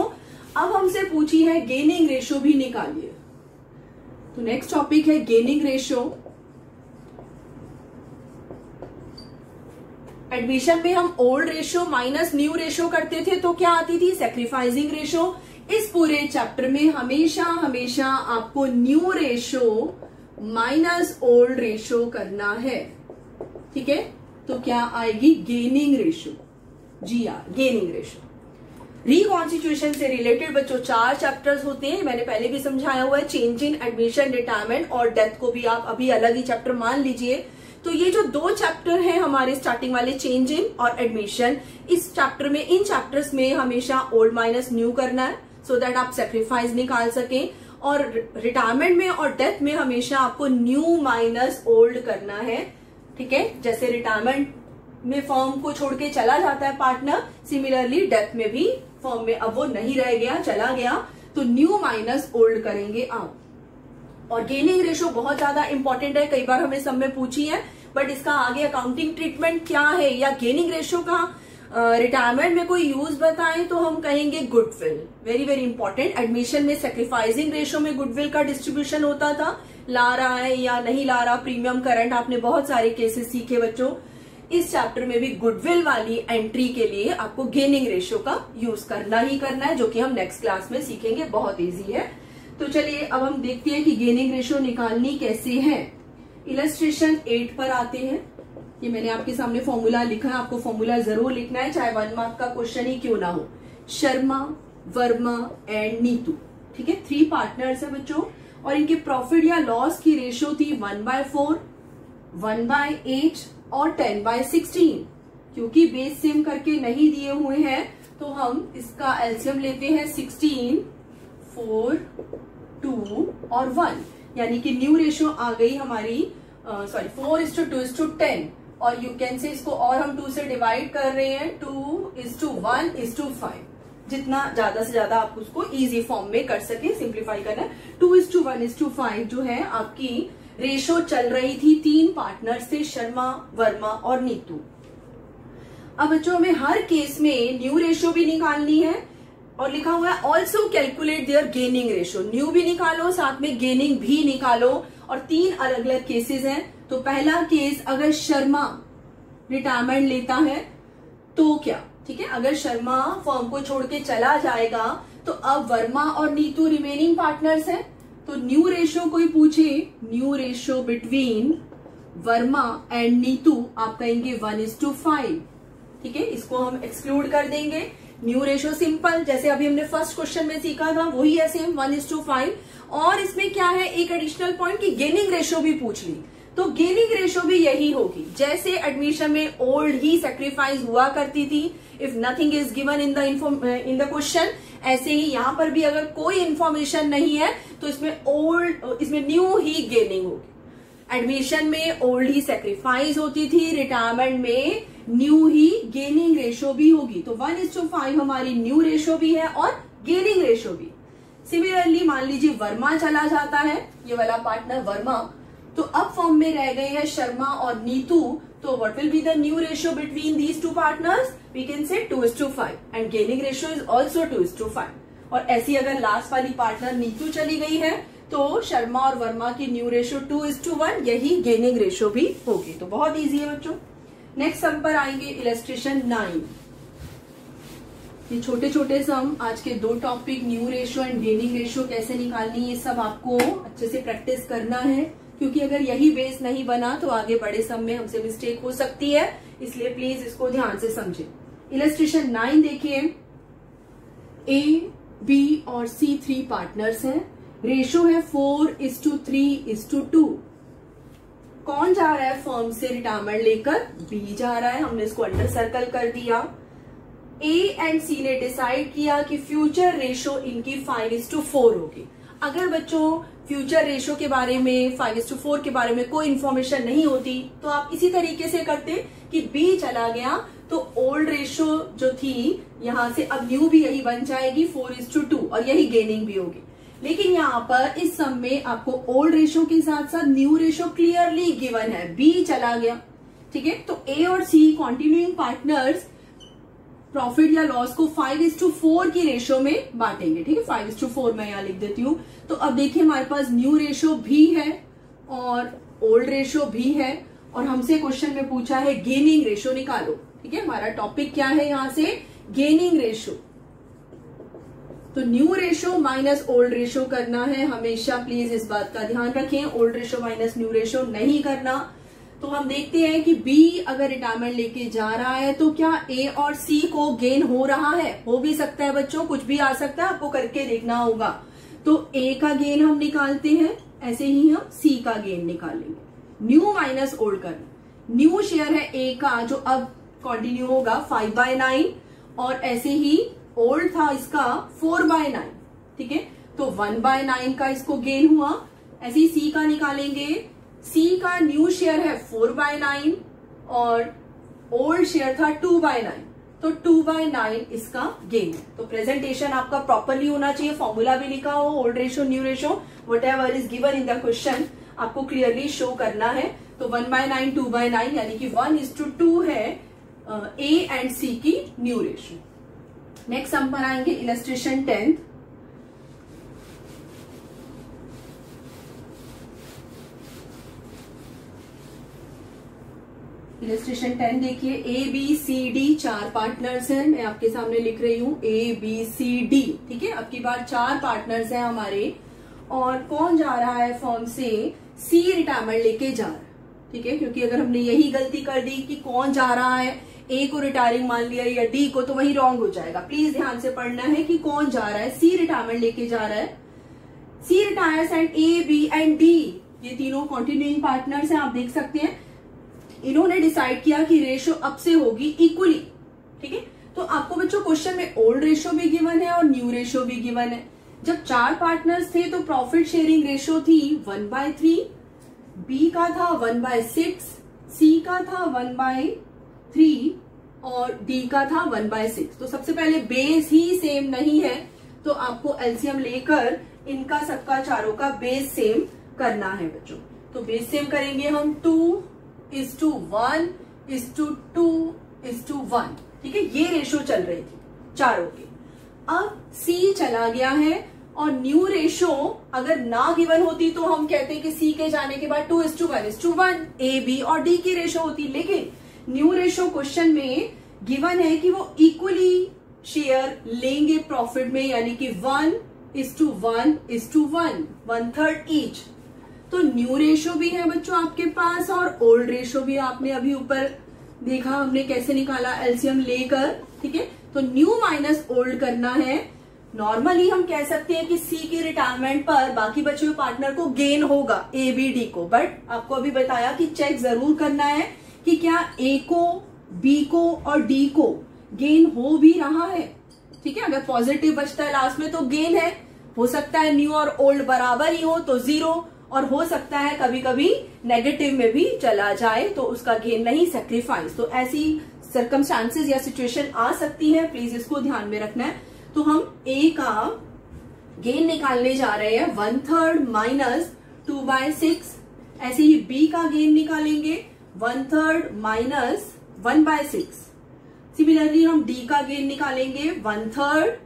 अब हमसे पूछी है गेनिंग रेशो भी निकालिए। तो नेक्स्ट टॉपिक है गेनिंग रेशो। एडमिशन में हम old ratio minus new ratio करते थे तो क्या आती थी, सैक्रिफाइसिंग रेशो। इस पूरे चैप्टर में हमेशा हमेशा आपको new ratio minus old ratio करना है, ठीक है। तो क्या आएगी, gaining ratio, gaining ratio. Reconstitution से रिलेटेड बच्चों 4 चैप्टर्स होते हैं, मैंने पहले भी समझाया हुआ है। चेंज इन एडमिशन, रिटायरमेंट और डेथ को भी आप अभी अलग ही चैप्टर मान लीजिए। तो ये जो 2 चैप्टर हैं हमारे स्टार्टिंग वाले, चेंज इन और एडमिशन, इस चैप्टर में, इन चैप्टर्स में हमेशा ओल्ड माइनस न्यू करना है, सो दैट आप सेक्रीफाइस निकाल सकें। और रिटायरमेंट में और डेथ में हमेशा आपको न्यू माइनस ओल्ड करना है, ठीक है। जैसे रिटायरमेंट में फर्म को छोड़ के चला जाता है पार्टनर, सिमिलरली डेथ में भी फर्म में अब वो नहीं रह गया, चला गया, तो न्यू माइनस ओल्ड करेंगे आप। और गेनिंग रेशो बहुत ज्यादा इंपॉर्टेंट है, कई बार हमें सब में पूछी है, बट इसका आगे अकाउंटिंग ट्रीटमेंट क्या है, या गेनिंग रेशो का रिटायरमेंट में कोई यूज बताएं तो हम कहेंगे goodwill. Very very important. Admission में सैक्रिफाइसिंग रेशो में गुडविल का डिस्ट्रीब्यूशन होता था, ला रहा है या नहीं ला रहा, प्रीमियम करंट, आपने बहुत सारे केसेस सीखे बच्चों। इस चैप्टर में भी गुडविल वाली एंट्री के लिए आपको गेनिंग रेशो का यूज करना ही करना है, जो कि हम नेक्स्ट क्लास में सीखेंगे, बहुत इजी है। तो चलिए अब हम देखते हैं कि गेनिंग रेशो निकालनी कैसे है। इलस्ट्रेशन 8 पर आते हैं। ये मैंने आपके सामने फॉर्मूला लिखा है, आपको फॉर्मूला जरूर लिखना है, चाहे 1 मार्क का क्वेश्चन ही क्यों ना हो। शर्मा, वर्मा एंड नीतू, ठीक है, 3 पार्टनर्स है बच्चों, और इनके प्रॉफिट या लॉस की रेशो थी 1/4, 1/8 और 10/16। क्योंकि बेस सेम करके नहीं दिए हुए हैं तो हम इसका एलसीएम लेते हैं 16, 4, 2 और 1, यानी कि न्यू रेशो आ गई हमारी 4:2:10, और यू कैन से इसको और हम 2 से डिवाइड कर रहे हैं, 2:1:5। जितना ज्यादा से ज्यादा आप उसको इजी फॉर्म में कर सके, सिंप्लीफाई करना है। 2:1:5 जो है आपकी रेशो चल रही थी 3 पार्टनर से, शर्मा, वर्मा और नीतू। अब बच्चों में हर केस में न्यू रेशो भी निकालनी है, और लिखा हुआ है also calculate their gaining ratio. New भी निकालो, साथ में गेनिंग भी निकालो, और 3 अलग अलग केसेस हैं। तो पहला केस, अगर शर्मा रिटायरमेंट लेता है तो क्या, ठीक है, अगर शर्मा फर्म को छोड़ के चला जाएगा तो अब वर्मा और नीतू रिमेनिंग पार्टनर्स हैं। तो न्यू रेशो कोई पूछे, new ratio between Verma and Neetu, आप कहेंगे 1:5, ठीक है, इसको हम एक्सक्लूड कर देंगे। न्यू रेशो सिंपल, जैसे अभी हमने फर्स्ट क्वेश्चन में सीखा था वही है सेम, 1:5। और इसमें क्या है, एक एडिशनल पॉइंट की गेनिंग रेशो भी पूछ ली, तो गेनिंग रेशो भी यही होगी। जैसे एडमिशन में ओल्ड ही सैक्रिफाइस हुआ करती थी, if nothing is given in the question, ऐसे ही यहाँ पर भी अगर कोई इंफॉर्मेशन नहीं है तो इसमें न्यू ही गेनिंग होगी। एडमिशन में ओल्ड ही सैक्रिफाइस होती थी, रिटायरमेंट में न्यू ही गेनिंग रेशो भी होगी। तो 1:5 हमारी न्यू रेशो भी है और गेनिंग रेशो भी। सिमिलरली मान लीजिए वर्मा चला जाता है, ये वाला पार्टनर वर्मा, तो अब फॉर्म में रह गए हैं शर्मा और नीतू, तो what will be the new ratio between these 2 partners, we can say 2:5, and gaining ratio is also 2:5। और ऐसी अगर लास्ट वाली पार्टनर नीतू चली गई है तो शर्मा और वर्मा की न्यू रेशो 2:1, यही गेनिंग रेशो भी होगी। तो बहुत ईजी है बच्चों। नेक्स्ट सम पर आएंगे, इलस्ट्रेशन 9। ये छोटे छोटे सम, आज के 2 topic, new ratio and gaining ratio कैसे निकालनी, ये सब आपको अच्छे से प्रैक्टिस करना है, क्योंकि अगर यही बेस नहीं बना तो आगे बड़े सम में हमसे मिस्टेक हो सकती है, इसलिए प्लीज इसको ध्यान से समझें। इलस्ट्रेशन 9 देखिए। ए, बी और सी 3 पार्टनर्स हैं। रेशो है 4:3:2। कौन जा रहा है फर्म से रिटायरमेंट लेकर? बी जा रहा है। हमने इसको अंडर सर्कल कर दिया। ए एंड सी ने डिसाइड किया कि फ्यूचर रेशो इनकी 5:4 होगी। अगर बच्चों फ्यूचर रेशो के बारे में 5:4 के बारे में कोई इंफॉर्मेशन नहीं होती तो आप इसी तरीके से करते कि बी चला गया तो ओल्ड रेशो जो थी यहां से अब न्यू भी यही बन जाएगी 4:2 और यही गेनिंग भी होगी। लेकिन यहाँ पर इस सम में आपको ओल्ड रेशो के साथ साथ न्यू रेशो क्लियरली गिवन है, बी चला गया। ठीक है, तो ए और सी कॉन्टिन्यूइंग पार्टनर्स प्रॉफिट या लॉस को 5:4 की रेशो में बांटेंगे। ठीक है, 5:4 मैं यहां लिख देती हूँ। तो अब देखिए हमारे पास न्यू रेशो भी है और ओल्ड रेशो भी है और हमसे क्वेश्चन में पूछा है गेनिंग रेशो निकालो। ठीक है, हमारा टॉपिक क्या है यहां से? Gaining ratio. तो new ratio minus old ratio करना है। हमेशा प्लीज इस बात का ध्यान रखें, old ratio minus new ratio नहीं करना। तो हम देखते हैं कि बी अगर रिटायरमेंट लेके जा रहा है तो क्या ए और सी को गेन हो रहा है? हो भी सकता है बच्चों, कुछ भी आ सकता है, आपको करके देखना होगा। तो ए का गेन हम निकालते हैं, ऐसे ही हम सी का गेन निकालेंगे। न्यू माइनस ओल्ड करना। न्यू शेयर है ए का जो अब कंटिन्यू होगा 5/9 और ऐसे ही ओल्ड था इसका 4/9। ठीक है, तो 1/9 का इसको गेन हुआ। ऐसे ही सी का निकालेंगे। सी का न्यू शेयर है 4/9 और ओल्ड शेयर था 2/9, तो 2/9 इसका गेन है। तो प्रेजेंटेशन आपका प्रॉपरली होना चाहिए, फॉर्मूला भी लिखा हो, old ratio new ratio whatever is given in the question आपको क्लियरली शो करना है। तो 1/9 2/9 यानी कि 1:2 है ए एंड सी की न्यू रेशो। नेक्स्ट हम पर आएंगे इलस्ट्रेशन 10। इलस्ट्रेशन 10 देखिए, A B C D 4 partners हैं। मैं आपके सामने लिख रही हूं ए बी सी डी। ठीक है, अब की बार 4 पार्टनर्स हैं हमारे और कौन जा रहा है फर्म से? सी रिटायरमेंट लेके जा रहा है। ठीक है, क्योंकि अगर हमने यही गलती कर दी कि कौन जा रहा है, ए को रिटायरिंग मान लिया या डी को, तो वही रॉन्ग हो जाएगा। प्लीज ध्यान से पढ़ना है कि कौन जा रहा है। सी रिटायरमेंट लेके जा रहा है। C retires and A B and D ये तीनों कंटिन्यूइंग पार्टनर्स हैं। आप देख सकते हैं इन्होंने डिसाइड किया कि रेशो अब से होगी इक्वली। ठीक है, तो आपको बच्चों क्वेश्चन में ओल्ड रेशो भी गिवन है और न्यू रेशो भी गिवन है। जब 4 पार्टनर्स थे तो प्रॉफिट शेयरिंग रेशो थी 1/3, बी का था 1/6, सी का था 1/3 और डी का था 1/6। तो सबसे पहले बेस ही सेम नहीं है तो आपको एलसीएम लेकर इनका सबका चारों का बेस सेम करना है बच्चों। तो बेस सेम करेंगे हम 2:1:2:1। ठीक है, ये रेशो चल रही थी चारों के। अब सी चला गया है और न्यू रेशो अगर ना गिवन होती तो हम कहते कि सी के जाने के बाद 2:1:1 ए बी और डी की रेशो होती। लेकिन न्यू रेशो क्वेश्चन में गिवन है कि वो इक्वली शेयर लेंगे प्रॉफिट में, यानी कि 1:1:1, 1/3 ईच। तो न्यू रेशो भी है बच्चों आपके पास और ओल्ड रेशो भी आपने अभी ऊपर देखा हमने कैसे निकाला एलसीएम लेकर। ठीक है, तो न्यू माइनस ओल्ड करना है। नॉर्मली हम कह सकते हैं कि सी की रिटायरमेंट पर बाकी बचे हुए पार्टनर को गेन होगा ए बी डी को, बट आपको अभी बताया कि चेक जरूर करना है कि क्या ए को, बी को और डी को गेन हो भी रहा है। ठीक है, अगर पॉजिटिव बचता है लास्ट में तो गेन है। हो सकता है न्यू और ओल्ड बराबर ही हो तो 0, और हो सकता है कभी कभी नेगेटिव में भी चला जाए तो उसका गेन नहीं, सैक्रिफाइस। तो ऐसी सर्कमस्टांसेस या सिचुएशन आ सकती है, प्लीज इसको ध्यान में रखना है। तो हम ए का गेन निकालने जा रहे हैं 1/3 - 2/6। ऐसे ही बी का गेन निकालेंगे 1/3 - 1/6। सिमिलरली हम डी का गेन निकालेंगे 1/3।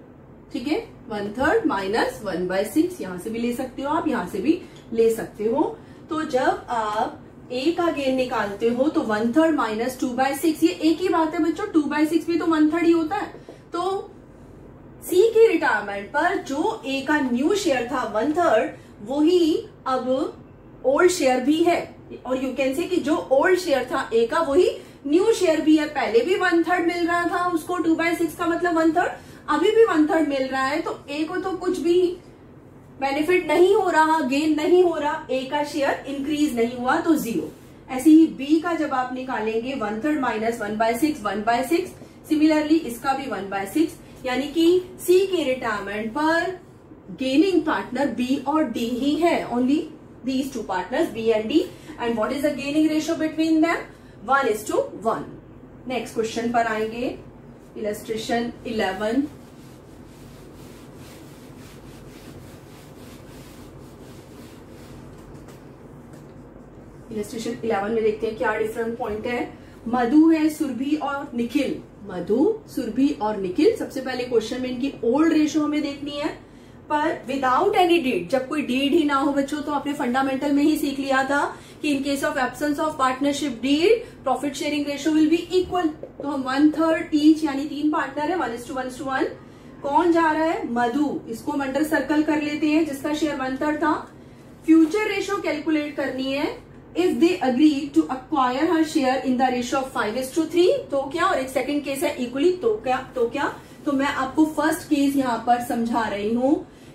ठीक है, 1/3 - 1/6। यहां से भी ले सकते हो आप, यहां से भी ले सकते हो। तो जब आप ए का गेन निकालते हो तो 1/3 - 2/6, ये एक ही बात है बच्चों, 2/6 भी तो 1/3 ही होता है। तो सी की रिटायरमेंट पर जो ए का न्यू शेयर था 1/3, वही अब ओल्ड शेयर भी है, और यू कैन से कि जो ओल्ड शेयर था ए का वही न्यू शेयर भी है। पहले भी 1/3 मिल रहा था उसको, 2/6 का मतलब 1/3। अभी भी 1/3 मिल रहा है, तो ए को तो कुछ भी बेनिफिट नहीं हो रहा, गेन नहीं हो रहा, ए का शेयर इंक्रीज नहीं हुआ तो 0। ऐसे ही बी का जब आप निकालेंगे 1/3 माइनस 1/6 1/6, सिमिलरली इसका भी 1/6, यानी कि सी के रिटायरमेंट पर गेनिंग पार्टनर बी और डी ही है, only these two partners B and D, and what is the gaining ratio between them, 1:1। Next question पर आएंगे, इलस्ट्रेशन 11। इलस्ट्रेशन 11 में देखते हैं क्या डिफरेंट पॉइंट है। मधु है, सुरभि और निखिल। मधु, सुरभि और निखिल। सबसे पहले क्वेश्चन में इनकी ओल्ड रेशियो हमें देखनी है, पर विदाउट एनी डीड। जब कोई डीड ही ना हो बच्चों, तो आपने फंडामेंटल में ही सीख लिया था कि in case of absence of partnership deed, profit sharing ratio will be equal. तो हम 1/3 ईच, यानी 3 पार्टनर है, 1:1। कौन जा रहा है? मधु। इसको हम अंडर सर्कल कर लेते हैं, जिसका शेयर 1/3 था। फ्यूचर रेशियो कैलकुलेट करनी है। If they agree to acquire her share in the ratio of 5:3, तो क्या, और एक सेकंड केस है इक्वली, तो क्या। तो मैं आपको फर्स्ट केस यहाँ पर समझा रही हूँ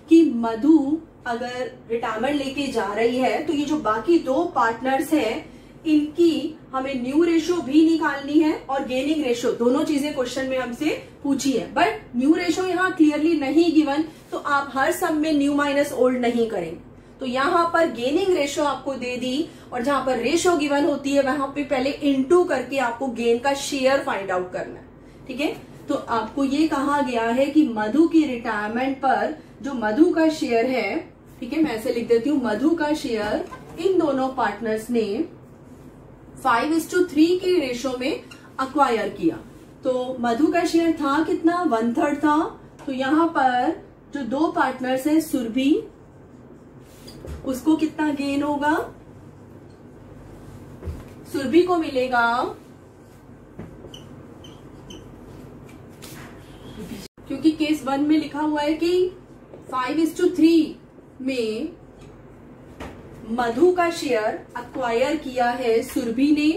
कि मधु अगर रिटायरमेंट लेके जा रही है, तो ये जो बाकी 2 पार्टनर्स हैं, इनकी हमें न्यू रेशियो भी निकालनी है और गेनिंग रेशियो, दोनों चीजें क्वेश्चन में हमसे पूछी है। बट न्यू रेशियो यहाँ क्लियरली नहीं गिवन, तो आप हर सम में न्यू माइनस ओल्ड नहीं करेंगे। तो यहाँ पर गेनिंग रेशियो आपको दे दी, और जहां पर रेशियो गिवन होती है वहां पे पहले इनटू करके आपको गेन का शेयर फाइंड आउट करना है। ठीक है, तो आपको ये कहा गया है कि मधु की रिटायरमेंट पर जो मधु का शेयर है, ठीक है, मैं ऐसे लिख देती हूँ, मधु का शेयर इन दोनों पार्टनर्स ने 5:3 के रेशियो में अक्वायर किया। तो मधु का शेयर था कितना? 1/3 था। तो यहाँ पर जो 2 पार्टनर्स है, सुरभि, उसको कितना गेन होगा? सुरभि को मिलेगा, क्योंकि केस 1 में लिखा हुआ है कि 5:3 में मधु का शेयर अक्वायर किया है सुरभि ने,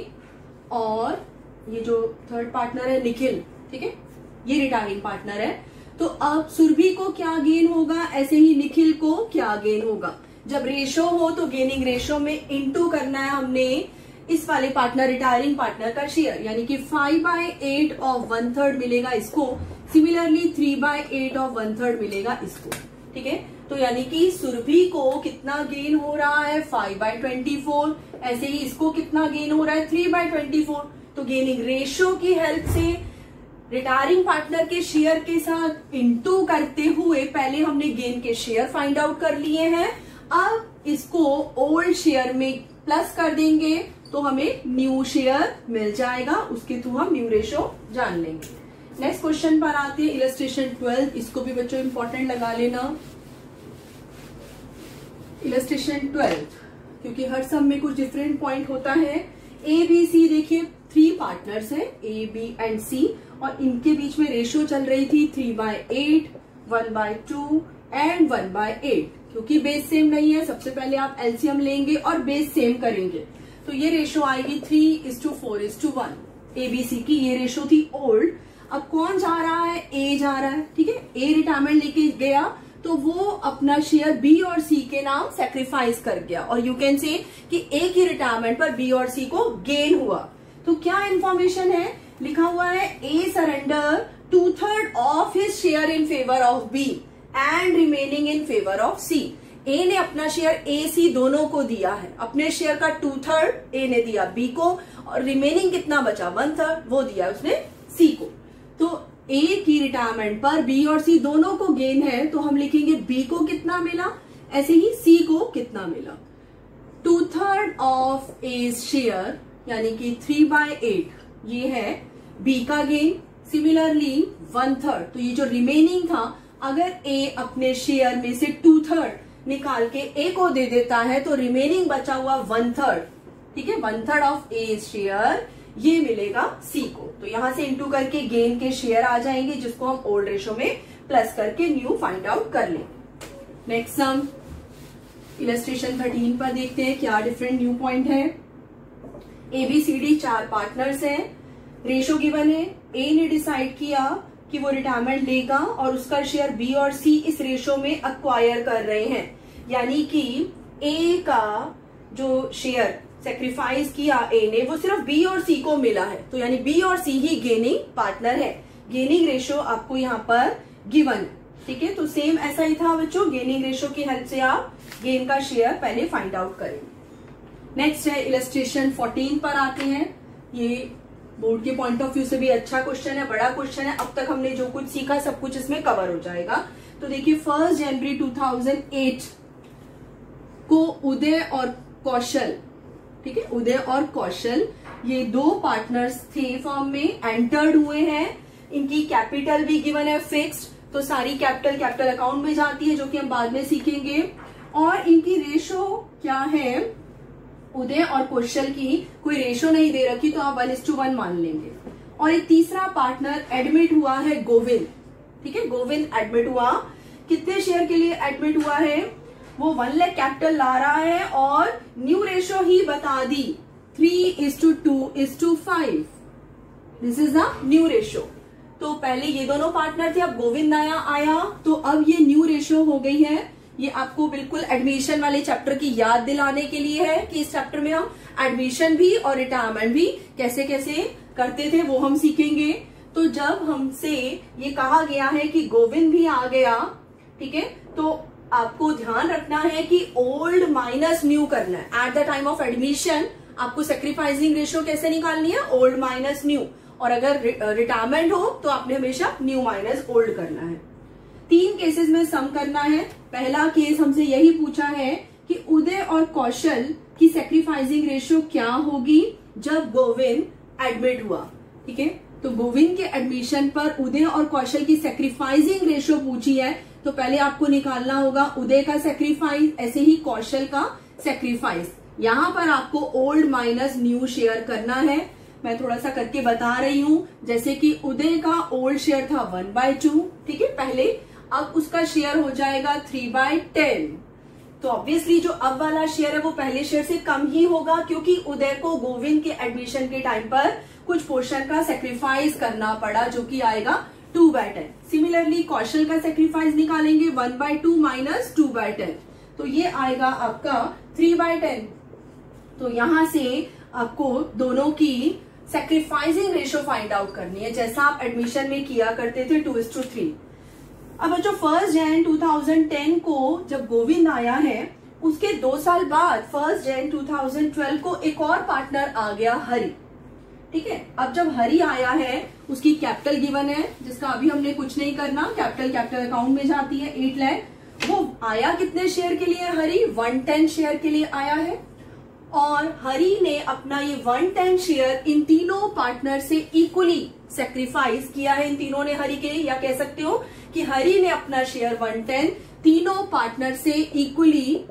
और ये जो थर्ड पार्टनर है निखिल, ठीक है, ये रिटायरिंग पार्टनर है। तो अब सुरभि को क्या गेन होगा, ऐसे ही निखिल को क्या गेन होगा। जब रेशो हो तो गेनिंग रेशो में इनटू करना है हमने इस वाले पार्टनर, रिटायरिंग पार्टनर का शेयर, यानी कि 5/8 ऑफ 1/3 मिलेगा इसको, सिमिलरली 3/8 ऑफ 1/3 मिलेगा इसको। ठीक है, तो यानी कि सुरभि को कितना गेन हो रहा है? 5/24। ऐसे ही इसको कितना गेन हो रहा है? 3/24। तो गेनिंग रेशियो की हेल्प से रिटायरिंग पार्टनर के शेयर के साथ इनटू करते हुए पहले हमने गेन के शेयर फाइंड आउट कर लिए हैं। अब इसको ओल्ड शेयर में प्लस कर देंगे तो हमें न्यू शेयर मिल जाएगा, उसके थ्रू हम न्यू रेशियो जान लेंगे। नेक्स्ट क्वेश्चन पर आते हैं, इलस्ट्रेशन 12। इसको भी बच्चों इंपॉर्टेंट लगा लेना, इलस्ट्रेशन 12, क्योंकि हर सम में कुछ डिफरेंट पॉइंट होता है। ए बी सी, देखिए 3 पार्टनर्स है, ए बी एंड सी, और इनके बीच में रेशियो चल रही थी 3/8, 1/2 एंड 1/8। क्योंकि बेस सेम नहीं है, सबसे पहले आप एलसीएम लेंगे और बेस सेम करेंगे, तो ये रेशियो आएगी 3:4:1। एबीसी की ये रेशियो थी ओल्ड। अब कौन जा रहा है? ए जा रहा है। ठीक है, ए रिटायरमेंट लेके गया तो वो अपना शेयर बी और सी के नाम सेक्रीफाइस कर गया, और यू कैन से कि ए की रिटायरमेंट पर बी और सी को गेन हुआ। तो क्या इंफॉर्मेशन है? लिखा हुआ है A surrender 2/3 of his share in favour of B and remaining in favour of C. A ने अपना शेयर ए सी दोनों को दिया है, अपने शेयर का 2/3 ए ने दिया बी को, और रिमेनिंग कितना बचा? 1/3 वो दिया उसने सी को। तो ए की रिटायरमेंट पर बी और सी दोनों को गेन है, तो हम लिखेंगे बी को कितना मिला, ऐसे ही सी को कितना मिला। 2/3 ऑफ ए शेयर यानी कि 3/8 ये है बी का गेन। सिमिलरली 1/3, तो ये जो रिमेनिंग था, अगर ए अपने शेयर में से 2/3 निकाल के ए को दे देता है तो रिमेनिंग बचा हुआ 1/3, ठीक है, 1/3 ऑफ ए शेयर ये मिलेगा सी को। तो यहां से इंटू करके गेन के शेयर आ जाएंगे, जिसको हम ओल्ड रेशो में प्लस करके न्यू फाइंड आउट कर लेंगे। नेक्स्ट सम, इलस्ट्रेशन 13 पर देखते हैं क्या डिफरेंट न्यू पॉइंट है। एबीसीडी 4 पार्टनर्स हैं, रेशो गिवन है। ए ने डिसाइड किया कि वो रिटायरमेंट लेगा और उसका शेयर बी और सी इस रेशो में अक्वायर कर रहे हैं, यानी कि ए का जो शेयर सेक्रीफाइस किया ए ने वो सिर्फ बी और सी को मिला है, तो यानी बी और सी ही गेनिंग पार्टनर है। गेनिंग रेशो आपको यहाँ पर गिवन है, ठीक है। तो सेम ऐसा ही था बच्चों, गेनिंग रेशो की हेल्प से आप गेन का शेयर पहले फाइंड आउट करेंगे। नेक्स्ट है इलस्ट्रेशन 14 पर आते हैं। ये बोर्ड के पॉइंट ऑफ व्यू से भी अच्छा क्वेश्चन है, बड़ा क्वेश्चन है। अब तक हमने जो कुछ सीखा सब कुछ इसमें कवर हो जाएगा। तो देखिए 1 जनवरी 2008 को उदय और कौशल, ठीक है, उदय और कौशल ये दो पार्टनर्स थे फर्म में, एंटर्ड हुए हैं। इनकी कैपिटल भी गिवन है फिक्स्ड, तो सारी कैपिटल अकाउंट में जाती है, जो कि हम बाद में सीखेंगे। और इनकी रेशो क्या है, उदय और कौशल की कोई रेशो नहीं दे रखी, तो आप 1:1 मान लेंगे। और एक तीसरा पार्टनर एडमिट हुआ है गोविंद, ठीक है, गोविंद एडमिट हुआ। कितने शेयर के लिए एडमिट हुआ है, वो 1 लाख कैपिटल ला रहा है और न्यू रेशो ही बता दी 3:2:5। This is the new ratio. तो पहले ये दोनों पार्टनर थे, अब गोविंद आया, तो अब ये न्यू रेशो हो गई है। ये आपको बिल्कुल एडमिशन वाले चैप्टर की याद दिलाने के लिए है कि इस चैप्टर में हम एडमिशन भी और रिटायरमेंट भी कैसे कैसे करते थे वो हम सीखेंगे। तो जब हमसे ये कहा गया है कि गोविंद भी आ गया, ठीक है, तो आपको ध्यान रखना है कि ओल्ड माइनस न्यू करना है। At the time of admission आपको सेक्रीफाइसिंग रेशियो कैसे निकालनी है, ओल्ड माइनस न्यू। और अगर रिटायरमेंट हो तो आपने हमेशा न्यू माइनस ओल्ड करना है। 3 केसेस में सम करना है। पहला केस हमसे यही पूछा है कि उदय और कौशल की सेक्रीफाइसिंग रेशियो क्या होगी जब गोविंद एडमिट हुआ, ठीक है। तो गोविंद के एडमिशन पर उदय और कौशल की सेक्रीफाइसिंग रेशियो पूछी है, तो पहले आपको निकालना होगा उदय का सेक्रीफाइस, ऐसे ही कौशल का सेक्रीफाइस। यहाँ पर आपको ओल्ड माइनस न्यू शेयर करना है। मैं थोड़ा सा करके बता रही हूँ, जैसे कि उदय का ओल्ड शेयर था 1/2, ठीक है, पहले। अब उसका शेयर हो जाएगा 3/10। तो ऑब्वियसली जो अब वाला शेयर है वो पहले शेयर से कम ही होगा, क्योंकि उदय को गोविंद के एडमिशन के टाइम पर कुछ पोर्शन का सेक्रीफाइस करना पड़ा, जो कि आएगा 2/10। सिमिलरली कौशल का सेक्रीफाइस निकालेंगे 1/2 माइनस 2/10, तो ये आएगा आपका 3/10। तो यहां से आपको दोनों की सेक्रीफाइसिंग रेशियो फाइंड आउट करनी है, जैसा आप एडमिशन में किया करते थे 2:3। अब बच्चों 1 जनवरी 2010 को जब गोविंद आया है, उसके 2 साल बाद 1 जनवरी 2012 को एक और पार्टनर आ गया, हरि, ठीक है। अब जब हरि आया है, उसकी कैपिटल गिवन है, जिसका अभी हमने कुछ नहीं करना, कैपिटल अकाउंट में जाती है 8 लाख। वो आया कितने शेयर के लिए, हरि 110 शेयर के लिए आया है। और हरि ने अपना ये 110 शेयर इन तीनों पार्टनर से इक्वली सेक्रीफाइस किया है। इन तीनों ने हरि के, या कह सकते हो कि हरि ने अपना शेयर 110 तीनों पार्टनर से इक्वली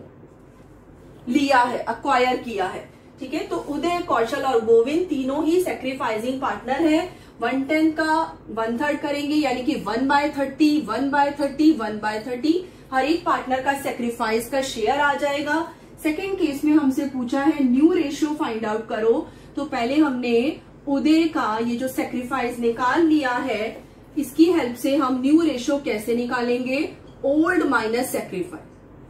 लिया है, अक्वायर किया है, ठीक है। तो उदय, कौशल और गोविंद तीनों ही सेक्रीफाइसिंग पार्टनर है। 110 का 1/3 करेंगे, यानी कि 1/30, 1/30, 1/30 हर एक पार्टनर का सेक्रीफाइस का शेयर आ जाएगा। सेकेंड केस में हमसे पूछा है न्यू रेशियो फाइंड आउट करो। तो पहले हमने उदय का ये जो सेक्रीफाइस निकाल लिया है, इसकी हेल्प से हम न्यू रेशियो कैसे निकालेंगे, ओल्ड माइनस सेक्रीफाइस।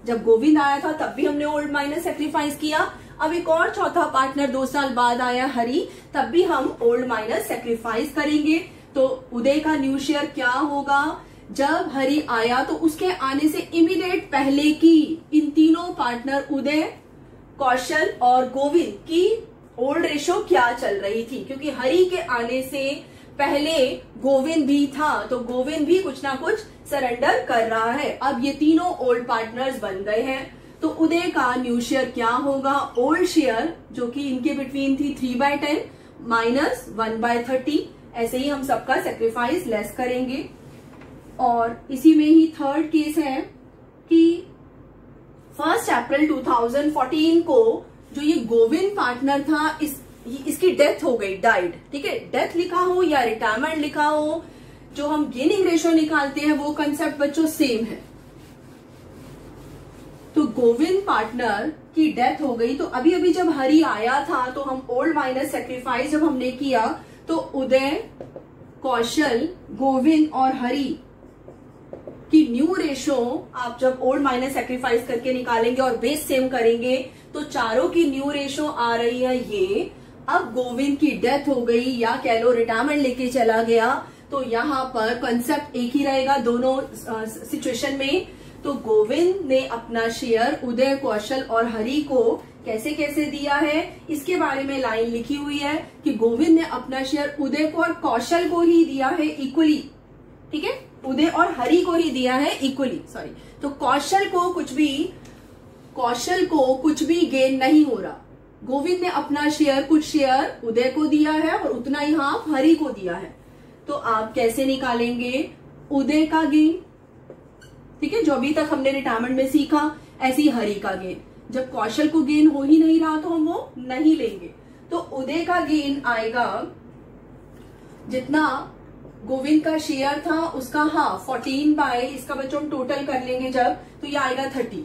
जब गोविंद आया था तब भी हमने ओल्ड माइनस सेक्रीफाइस किया। अब एक और चौथा पार्टनर 2 साल बाद आया हरि, तब भी हम ओल्ड माइनस सेक्रीफाइस करेंगे। तो उदय का न्यू शेयर क्या होगा, जब हरि आया तो उसके आने से इमीडिएट पहले की इन तीनों पार्टनर उदय, कौशल और गोविंद की ओल्ड रेशो क्या चल रही थी, क्योंकि हरि के आने से पहले गोविंद भी था, तो गोविंद भी कुछ ना कुछ सरेंडर कर रहा है। अब ये तीनों ओल्ड पार्टनर्स बन गए हैं, तो उदय का न्यू शेयर क्या होगा, ओल्ड शेयर, जो कि इनके बिटवीन थी 3/10 माइनस 1/30। ऐसे ही हम सबका सेक्रीफाइस लेस करेंगे। और इसी में ही थर्ड केस है कि 1 अप्रैल 2014 को जो ये गोविंद पार्टनर था, इसकी डेथ हो गई, डाइड, ठीक है। डेथ लिखा हो या रिटायरमेंट लिखा हो, जो हम गेनिंग रेशियो निकालते हैं वो कंसेप्ट बच्चों सेम है। तो गोविंद पार्टनर की डेथ हो गई, तो अभी अभी जब हरि आया था तो हम ओल्ड माइनस सेक्रीफाइस जब हमने किया, तो उदय कौशल, गोविंद और हरि की न्यू रेशो आप जब ओल्ड माइनस सेक्रीफाइस करके निकालेंगे और बेस सेम करेंगे तो चारों की न्यू रेशो आ रही है ये। अब गोविंद की डेथ हो गई या कह लो रिटायरमेंट लेके चला गया, तो यहाँ पर कंसेप्ट एक ही रहेगा दोनों सिचुएशन में। तो गोविंद ने अपना शेयर उदय, कौशल और हरि को कैसे कैसे दिया है, इसके बारे में लाइन लिखी हुई है कि गोविंद ने अपना शेयर उदय को और कौशल को ही दिया है इक्वली। ठीक है, उदय और हरि को ही दिया है इक्वली, सॉरी। तो कौशल को कुछ भी गेन नहीं हो रहा। गोविंद ने अपना शेयर, कुछ शेयर उदय को दिया है और उतना ही हाफ हरि को दिया है। तो आप कैसे निकालेंगे उदय का गेन? ठीक है, जो अभी तक हमने रिटायरमेंट में सीखा, ऐसे ही हरि का गेन। जब कौशल को गेन हो ही नहीं रहा तो हम वो नहीं लेंगे। तो उदय का गेन आएगा जितना गोविंद का शेयर था उसका हाफ, 14 बाय, इसका बच्चों हम टोटल कर लेंगे जब, तो ये आएगा 30।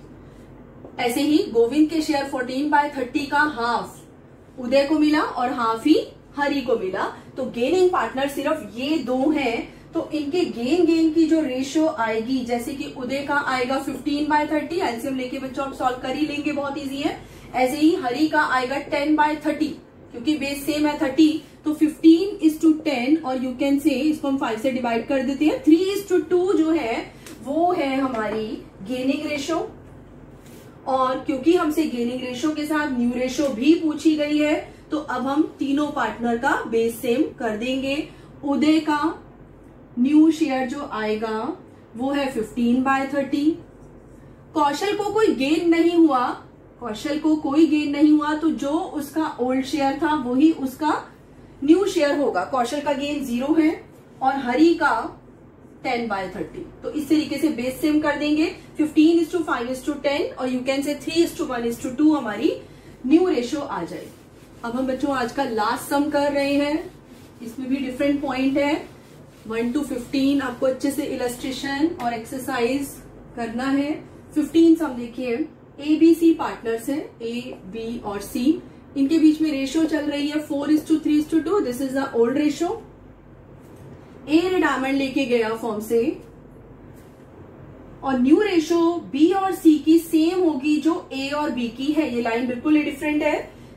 ऐसे ही गोविंद के शेयर 14/30 का हाफ उदय को मिला और हाफ ही हरि को मिला। तो गेनिंग पार्टनर सिर्फ ये दो हैं, तो इनके गेन की जो रेशियो आएगी, जैसे कि उदय का आएगा 15/30, एलसीएम लेके बच्चों आप सॉल्व कर ही लेंगे, बहुत इजी है। ऐसे ही हरि का आएगा 10/30, क्योंकि बेस सेम है 30, तो 15:10, और यू कैन से इसको हम 5 से डिवाइड कर देते हैं। 3:2 जो है वो है हमारी गेनिंग रेशो। और क्योंकि हमसे गेनिंग रेशो के साथ न्यू रेशो भी पूछी गई है, तो अब हम तीनों पार्टनर का बेस सेम कर देंगे। उदय का न्यू शेयर जो आएगा वो है 15/30। कौशल को कोई गेन नहीं हुआ, तो जो उसका ओल्ड शेयर था वही उसका न्यू शेयर होगा। कौशल का गेन 0 है और हरि का 10/30। तो इस तरीके से बेस सेम कर देंगे। 15:5:10 और यू कैन से 3:1:2 हमारी न्यू रेशो आ जाए। अब हम बच्चों आज का लास्ट सम कर रहे हैं, इसमें भी डिफरेंट पॉइंट है। 1 to 15 आपको अच्छे से इलस्ट्रेशन और एक्सरसाइज करना है। 15 सम देखिए, ABC पार्टनर्स है, A, B और C, इनके बीच में रेशियो चल रही है 4:3:2। This is the old ratio. A retirement लेके गया फॉर्म से, और न्यू रेशियो B और C की सेम होगी जो A और B की है। ये लाइन बिल्कुल ही डिफरेंट है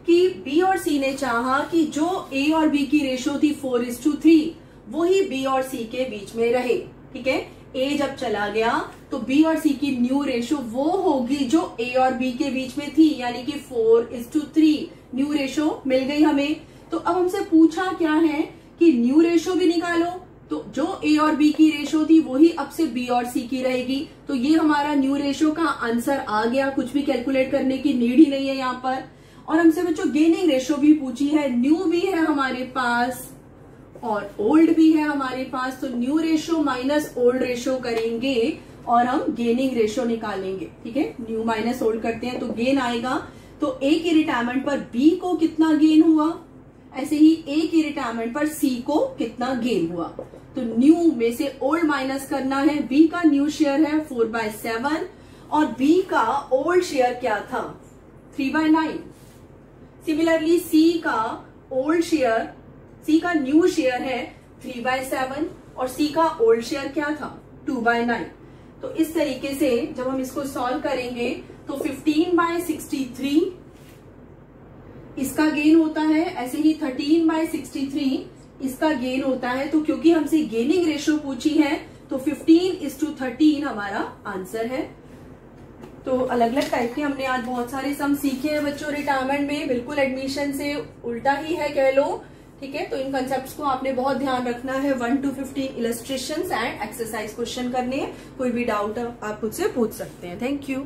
कि B और C ने चाहा कि जो A और B की रेशियो थी 4:3, वही B और C के बीच में रहे। ठीक है, A जब चला गया तो B और C की न्यू रेशियो वो होगी जो A और B के बीच में थी, यानी कि 4:3 न्यू रेशियो मिल गई हमें। तो अब हमसे पूछा क्या है कि न्यू रेशियो भी निकालो, तो जो A और B की रेशियो थी वही अब से B और C की रहेगी। तो ये हमारा न्यू रेशियो का आंसर आ गया, कुछ भी कैलकुलेट करने की नीड ही नहीं है यहाँ पर। और हमसे बच्चों गेनिंग रेशियो भी पूछी है, न्यू भी है हमारे पास और ओल्ड भी है हमारे पास। तो new ratio minus old ratio करेंगे और हम गेनिंग रेशियो निकालेंगे। ठीक है, न्यू माइनस ओल्ड करते हैं तो गेन आएगा। तो A की रिटायरमेंट पर B को कितना गेन हुआ, ऐसे ही A की रिटायरमेंट पर C को कितना गेन हुआ। तो न्यू में से ओल्ड माइनस करना है। B का न्यू शेयर है 4/7 और B का ओल्ड शेयर क्या था 3/9। सिमिलरली C का ओल्ड शेयर, C का न्यू शेयर है 3/7 और C का ओल्ड शेयर क्या था 2/9। तो इस तरीके से जब हम इसको सॉल्व करेंगे तो 15/63 इसका गेन होता है, ऐसे ही 13/63 इसका गेन होता है। तो क्योंकि हमसे गेनिंग रेशियो पूछी है तो 15:13 हमारा आंसर है। तो अलग अलग टाइप के हमने आज बहुत सारे सम सीखे हैं बच्चों रिटायरमेंट में, बिल्कुल एडमिशन से उल्टा ही है कह लो। ठीक है, तो इन कंसेप्ट्स को आपने बहुत ध्यान रखना है। 1 to 15 illustrations and exercise question करने हैं। कोई भी डाउट आप मुझसे पूछ सकते हैं। Thank you.